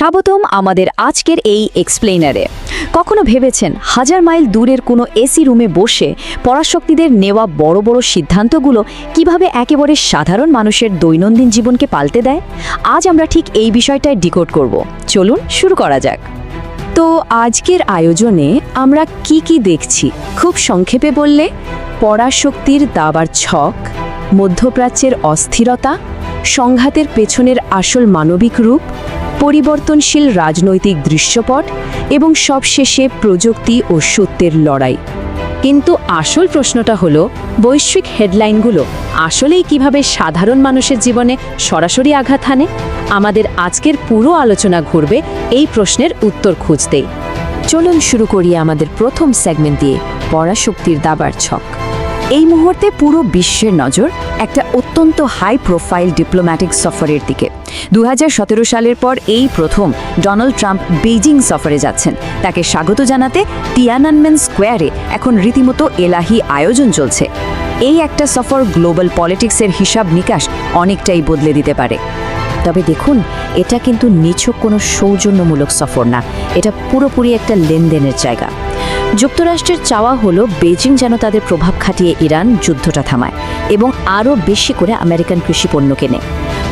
স্বাগতম আমাদের আজকের এই এক্সপ্লেইনারে। কখনো ভেবেছেন হাজার মাইল দূরের কোনো এসি রুমে বসে পরাশক্তিদের নেওয়া বড় বড় সিদ্ধান্তগুলো কিভাবে একেবারে সাধারণ মানুষের দৈনন্দিন জীবনকে পাল্টে দেয়? আজ আমরা ঠিক এই বিষয়টাই ডিকোড করব। চলুন শুরু করা যাক। তো আজকের আয়োজনে আমরা কি দেখছি খুব সংক্ষেপে বললে, পরাশক্তির দাবার ছক, মধ্যপ্রাচ্যের অস্থিরতা, সংঘাতের পেছনের আসল মানবিক রূপ, পরিবর্তনশীল রাজনৈতিক দৃশ্যপট এবং সবশেষে প্রযুক্তি ও সত্যের লড়াই। কিন্তু আসল প্রশ্নটা হলো, বৈশ্বিক হেডলাইনগুলো আসলেই কিভাবে সাধারণ মানুষের জীবনে সরাসরি আঘাত হানে? আমাদের আজকের পুরো আলোচনা ঘুরবে এই প্রশ্নের উত্তর খুঁজতেই। চলুন শুরু করি আমাদের প্রথম সেগমেন্ট দিয়ে, পরাশক্তির দাবার ছক। এই মুহূর্তে পুরো বিশ্বের নজর একটা অত্যন্ত হাই প্রোফাইল ডিপ্লোম্যাটিক সফরের দিকে। 2017 সালের পর এই প্রথম ডোনাল্ড ট্রাম্প বেইজিং সফরে যাচ্ছেন। তাকে স্বাগত জানাতে তিয়ানানমেন স্কোয়ারে এখন রীতিমতো এলাহি আয়োজন চলছে। এই একটা সফর গ্লোবাল পলিটিক্সের হিসাব নিকাশ অনেকটাই বদলে দিতে পারে। তবে দেখুন, এটা কিন্তু নিছক কোনো সৌজন্যমূলক সফর না, এটা পুরোপুরি একটা লেনদেনের জায়গা। যুক্তরাষ্ট্রের চাওয়া হলো বেজিং যেন তাদের প্রভাব খাটিয়ে ইরান যুদ্ধটা থামায় এবং আরও বেশি করে আমেরিকান কৃষি পণ্য কেনে।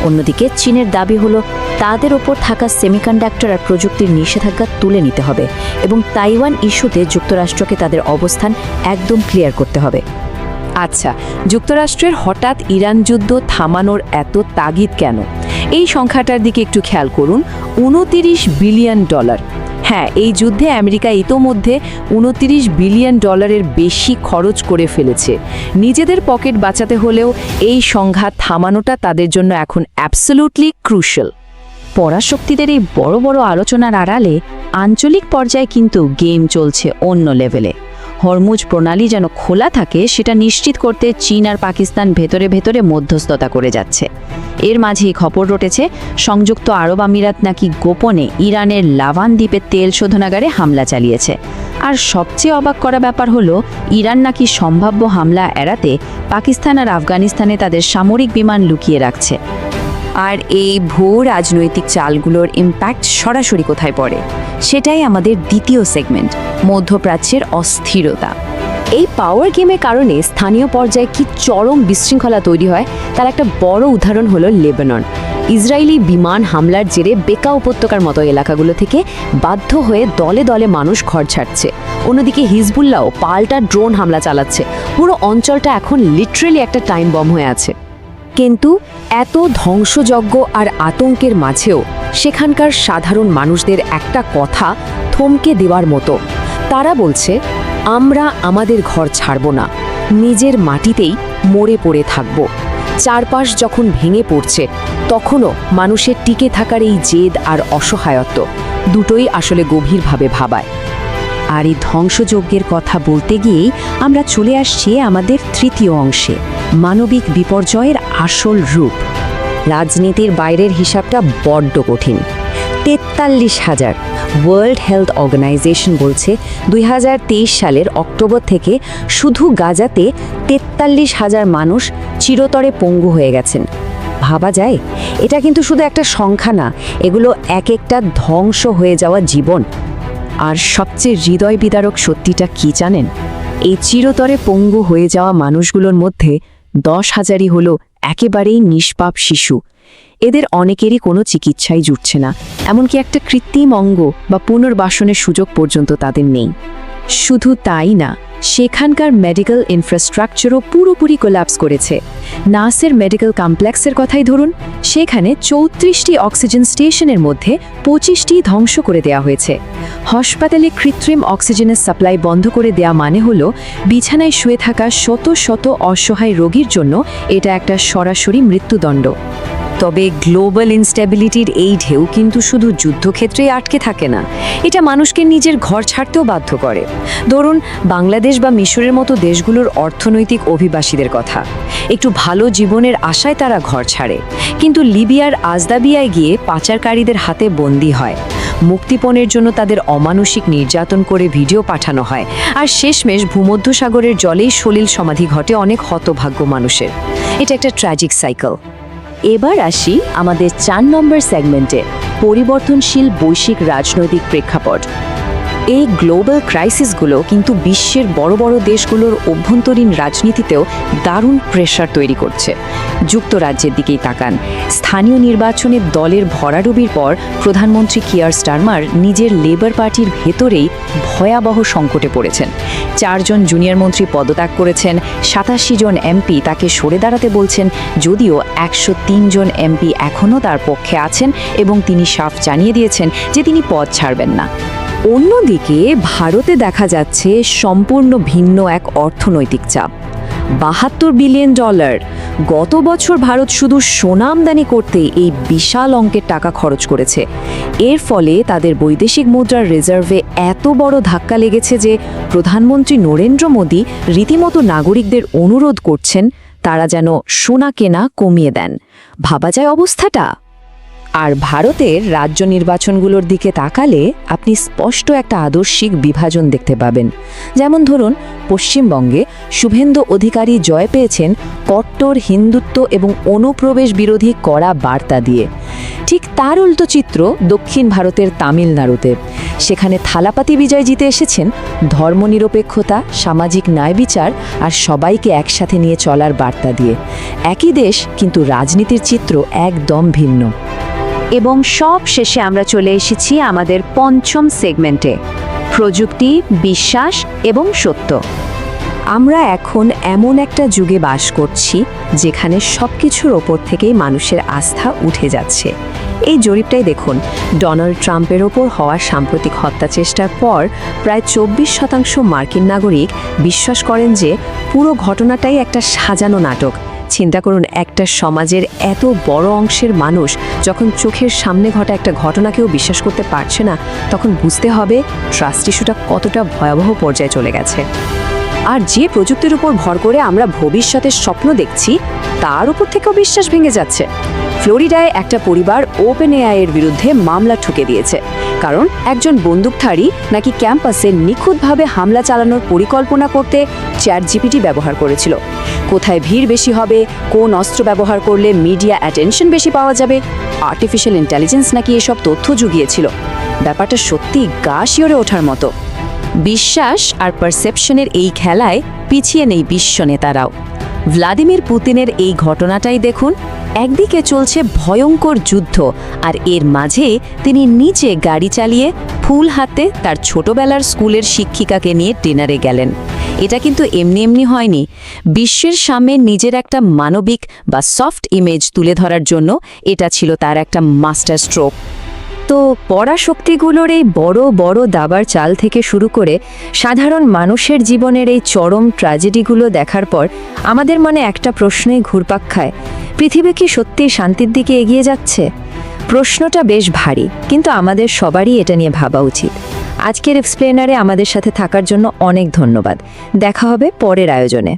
অন্যদিকে চীনের দাবি হলো তাদের ওপর থাকা সেমিকন্ডাক্টর আর প্রযুক্তির নিষেধাজ্ঞা তুলে নিতে হবে এবং তাইওয়ান ইস্যুতে যুক্তরাষ্ট্রকে তাদের অবস্থান একদম ক্লিয়ার করতে হবে। আচ্ছা, যুক্তরাষ্ট্রের হঠাৎ ইরান যুদ্ধ থামানোর এত তাগিদ কেন? এই সংখ্যাটার দিকে একটু খেয়াল করুন, $29 বিলিয়ন। হ্যাঁ, এই যুদ্ধে আমেরিকা ইতোমধ্যে $29 বিলিয়ন বেশি খরচ করে ফেলেছে। নিজেদের পকেট বাঁচাতে হলেও এই সংঘাত থামানোটা তাদের জন্য এখন অ্যাবসলিউটলি ক্রুশাল। পরাশক্তিদের এই বড় বড় আলোচনার আড়ালে আঞ্চলিক পর্যায়ে কিন্তু গেম চলছে অন্য লেভেলে। হরমুজ প্রণালী যেন খোলা থাকে সেটা নিশ্চিত করতে চীন আর পাকিস্তান ভেতরে ভেতরে মধ্যস্থতা করে যাচ্ছে। এর মাঝেই খবর রটেছে সংযুক্ত আরব আমিরাত নাকি গোপনে ইরানের লাভান দ্বীপের তেল শোধনাগারে হামলা চালিয়েছে। আর সবচেয়ে অবাক করা ব্যাপার হলো, ইরান নাকি সম্ভাব্য হামলা এড়াতে পাকিস্তান আর আফগানিস্তানে তাদের সামরিক বিমান লুকিয়ে রাখছে। আর এই ভূ রাজনৈতিক চালগুলোর ইম্প্যাক্ট সরাসরি কোথায় পড়ে, সেটাই আমাদের দ্বিতীয় সেগমেন্ট, মধ্যপ্রাচ্যের অস্থিরতা। এই পাওয়ার গেমের কারণে স্থানীয় পর্যায়ে কি চরম বিশৃঙ্খলা তৈরি হয় তার একটা বড় উদাহরণ হলো লেবানন। ইসরায়েলি বিমান হামলার জেরে বেকা উপত্যকার মতো এলাকাগুলো থেকে বাধ্য হয়ে দলে দলে মানুষ ঘর ছাড়ছে। অন্যদিকে হিজবুল্লাহও পাল্টা ড্রোন হামলা চালাচ্ছে। পুরো অঞ্চলটা এখন লিটারেলি একটা টাইম বম হয়ে আছে। কিন্তু এত ধ্বংসযজ্ঞ আর আতঙ্কের মাঝেও সেখানকার সাধারণ মানুষদের একটা কথা থমকে দেওয়ার মতো। তারা বলছে, আমরা আমাদের ঘর ছাড়ব না, নিজের মাটিতেই মরে পড়ে থাকব। চারপাশ যখন ভেঙে পড়ছে তখনও মানুষের টিকে থাকার এই জেদ আর অসহায়ত্ব দুটোই আসলে গভীরভাবে ভাবায়। আর এই ধ্বংসযজ্ঞের কথা বলতে গিয়েই আমরা চলে আসছি আমাদের তৃতীয় অংশে, মানবিক বিপর্যয়ের আসল রূপ। রাজনীতির বাইরের হিসাবটা বড্ড কঠিন। 43,000। ওয়ার্ল্ড হেলথ অর্গানাইজেশন বলছে 2023 সালের অক্টোবর থেকে শুধু গাজাতে 43,000 মানুষ চিরতরে পঙ্গু হয়ে গেছেন। ভাবা যায়? এটা কিন্তু শুধু একটা সংখ্যা না, এগুলো এক একটা ধ্বংস হয়ে যাওয়া জীবন। আর সবচেয়ে হৃদয় বিদারক সত্যিটা কি জানেন? এই চিরতরে পঙ্গু হয়ে যাওয়া মানুষগুলোর মধ্যে 10,000ই হলো একেবারেই নিষ্পাপ শিশু। এদের অনেকেরই কোনো চিকিৎসাই জুটছে না, এমনকি একটা কৃত্রিম অঙ্গ বা পুনর্বাসনের সুযোগ পর্যন্ত তাদের নেই। শুধু তাই না, সেখানকার মেডিকেল ইনফ্রাস্ট্রাকচারও পুরোপুরি কোল্যাপস করেছে। নাসের মেডিকেল কমপ্লেক্সের কথাই ধরুন, সেখানে 34টি অক্সিজেন স্টেশনের মধ্যে 25টি ধ্বংস করে দেওয়া হয়েছে। হাসপাতালে কৃত্রিম অক্সিজেনের সাপ্লাই বন্ধ করে দেওয়া মানে হলো বিছানায় শুয়ে থাকা শত শত অসহায় রোগীর জন্য এটা একটা সরাসরি মৃত্যুদণ্ড। তবে গ্লোবাল ইনস্টেবিলিটির এই ঢেউ কিন্তু শুধু যুদ্ধক্ষেত্রেই আটকে থাকে না, এটা মানুষকে নিজের ঘর ছাড়তেও বাধ্য করে। ধরুন বাংলাদেশ বা মিশরের মতো দেশগুলোর অর্থনৈতিক অভিবাসীদের কথা। একটু ভালো জীবনের আশায় তারা ঘর ছাড়ে, কিন্তু লিবিয়ার আজদাবিয়ায় গিয়ে পাচারকারীদের হাতে বন্দী হয়। মুক্তিপণের জন্য তাদের অমানসিক নির্যাতন করে ভিডিও পাঠানো হয়, আর শেষমেশ ভূমধ্যসাগরের জলেই সলিল সমাধি ঘটে অনেক হতভাগ্য মানুষের। এটা একটা ট্র্যাজিক সাইকেল। এবার আসি আমাদের 4 নম্বর সেগমেন্টে, পরিবর্তনশীল বৈশ্বিক রাজনৈতিক প্রেক্ষাপট। এই গ্লোবাল ক্রাইসিসগুলো কিন্তু বিশ্বের বড় বড় দেশগুলোর অভ্যন্তরীণ রাজনীতিতেও দারুণ প্রেশার তৈরি করছে। যুক্তরাজ্যের দিকেই তাকান। স্থানীয় নির্বাচনে দলের ভরাডুবির পর প্রধানমন্ত্রী কিয়ার স্টারমার নিজের লেবার পার্টির ভেতরেই ভয়াবহ সংকটে পড়েছেন। 4 জন জুনিয়র মন্ত্রী পদত্যাগ করেছেন, 87 জন এমপি তাকে সরে দাঁড়াতে বলছেন, যদিও 103 জন এমপি এখনও তার পক্ষে আছেন এবং তিনি সাফ জানিয়ে দিয়েছেন যে তিনি পদ ছাড়বেন না। অন্যদিকে ভারতে দেখা যাচ্ছে সম্পূর্ণ ভিন্ন এক অর্থনৈতিক চাপ। $72 বিলিয়ন। গত বছর ভারত শুধু সোনা আমদানি করতে এই বিশাল অঙ্কের টাকা খরচ করেছে। এর ফলে তাদের বৈদেশিক মুদ্রার রিজার্ভে এত বড় ধাক্কা লেগেছে যে প্রধানমন্ত্রী নরেন্দ্র মোদী রীতিমতো নাগরিকদের অনুরোধ করছেন তারা যেন সোনা কেনা কমিয়ে দেন। ভাবা যায় অবস্থাটা। আর ভারতের রাজ্য নির্বাচনগুলোর দিকে তাকালে আপনি স্পষ্ট একটা আদর্শিক বিভাজন দেখতে পাবেন। যেমন ধরুন, পশ্চিমবঙ্গে শুভেন্দু অধিকারী জয় পেয়েছেন কট্টর হিন্দুত্ব এবং অনুপ্রবেশ বিরোধী কড়া বার্তা দিয়ে। ঠিক তার উল্টো চিত্র দক্ষিণ ভারতের তামিলনাড়ুতে। সেখানে থালাপাতি বিজয় জিতে এসেছেন ধর্মনিরপেক্ষতা, সামাজিক ন্যায় বিচার আর সবাইকে একসাথে নিয়ে চলার বার্তা দিয়ে। একই দেশ, কিন্তু রাজনীতির চিত্র একদম ভিন্ন। এবং সব শেষে আমরা চলে এসেছি আমাদের পঞ্চম সেগমেন্টে, প্রযুক্তি, বিশ্বাস এবং সত্য। আমরা এখন এমন একটা যুগে বাস করছি যেখানে সবকিছুর ওপর থেকেই মানুষের আস্থা উঠে যাচ্ছে। এই জরিপটাই দেখুন। ডোনাল্ড ট্রাম্পের ওপর হওয়া সাম্প্রতিক হত্যাচেষ্টার পর প্রায় 24% মার্কিন নাগরিক বিশ্বাস করেন যে পুরো ঘটনাটাই একটা সাজানো নাটক। চিন্তা করুন, একটা সমাজের এত বড় অংশের মানুষ যখন চোখের সামনে ঘটা একটা ঘটনাকেও বিশ্বাস করতে পারছে না, তখন বুঝতে হবে ট্রাস্ট ইস্যুটা কতটা ভয়াবহ পর্যায়ে চলে গেছে। আর যে প্রযুক্তির উপর ভর করে আমরা ভবিষ্যতের স্বপ্ন দেখছি, তার উপর থেকেও বিশ্বাস ভেঙে যাচ্ছে। ফ্লোরিডায় একটা পরিবার ওপেনএআই এর বিরুদ্ধে মামলা ঠুকে দিয়েছে, কারণ একজন বন্দুকধারী নাকি ক্যাম্পাসে নিখুঁতভাবে হামলা চালানোর পরিকল্পনা করতে চ্যাটজিপিটি ব্যবহার করেছিল। কোথায় ভিড় বেশি হবে, কোন অস্ত্র ব্যবহার করলে মিডিয়া অ্যাটেনশন বেশি পাওয়া যাবে, আর্টিফিশিয়াল ইন্টেলিজেন্স নাকি এসব তথ্য জুগিয়েছিল। ব্যাপারটা সত্যি গা শিওরে ওঠার মতো। বিশ্বাস আর পারসেপশনের এই খেলায় পিছিয়ে নেই বিশ্ব নেতারাও। ভ্লাদিমির পুতিনের এই ঘটনাটাই দেখুন। একদিকে চলছে ভয়ঙ্কর যুদ্ধ, আর এর মাঝে তিনি নিচে গাড়ি চালিয়ে ফুল হাতে তার ছোটবেলার স্কুলের শিক্ষিকাকে নিয়ে ডিনারে গেলেন। এটা কিন্তু এমনি এমনি হয়নি। বিশ্বের সামনে নিজের একটা মানবিক বা সফট ইমেজ তুলে ধরার জন্য এটা ছিল তার একটা মাস্টার স্ট্রোক। তো পরাশক্তিগুলোর এই বড় বড় দাবার চাল থেকে শুরু করে সাধারণ মানুষের জীবনের এই চরম ট্র্যাজেডিগুলো দেখার পর আমাদের মনে একটা প্রশ্নই ঘুরপাক খায়, পৃথিবী কি সত্যি শান্তির দিকে এগিয়ে যাচ্ছে? প্রশ্নটা বেশ ভারী, কিন্তু আমাদের সবারই এটা নিয়ে ভাবা উচিত। আজকের এক্সপ্লেনারে আমাদের সাথে থাকার জন্য অনেক ধন্যবাদ। দেখা হবে পরের আয়োজনে।